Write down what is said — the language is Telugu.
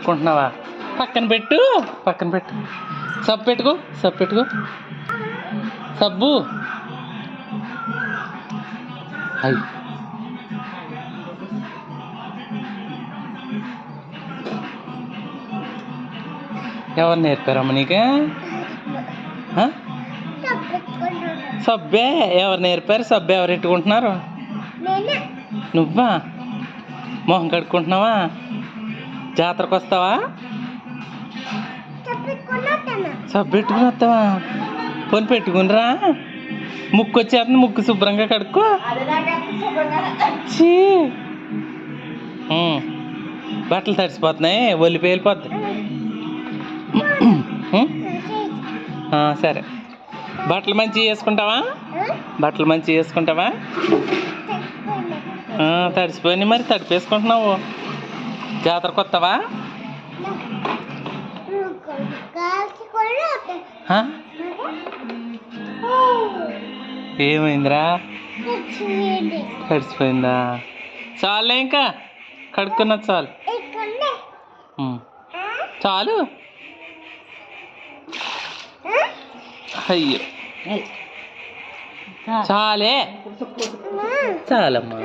పెట్టుకుంటున్నావా? పక్కన పెట్టు, పక్కన పెట్టు. సబ్బు పెట్టుకో, సబ్బు పెట్టుకో. సబ్బు అయ్యి ఎవరు నేర్పారమ్మ నీకు? సబ్బే ఎవరు నేర్పారు? సబ్బు ఎవరు పెట్టుకుంటున్నారు? నువ్వా? మొహం కడుక్కుంటున్నావా? జాతరకు వస్తావా? సబ్బు పెట్టుకుని వస్తావా? పోని పెట్టుకునిరా. ముక్కు వచ్చేస్తుంది, ముక్కు శుభ్రంగా కడుక్కో. బట్టలు తడిసిపోతున్నాయి, ఒలిపి వెళ్ళిపోద్ది. సరే, బట్టలు మంచిగా వేసుకుంటావా? బట్టలు మంచిగా వేసుకుంటావా? తడిసిపోయి మరి తడిపేసుకుంటున్నావు. జాతరకు వస్తావా? ఏమైందిరా? తడిసిపోయిందా? చాలే, ఇంకా కడుక్కున్నది చాలు. చాలు. అయ్యో చాలే, చాలమ్మా.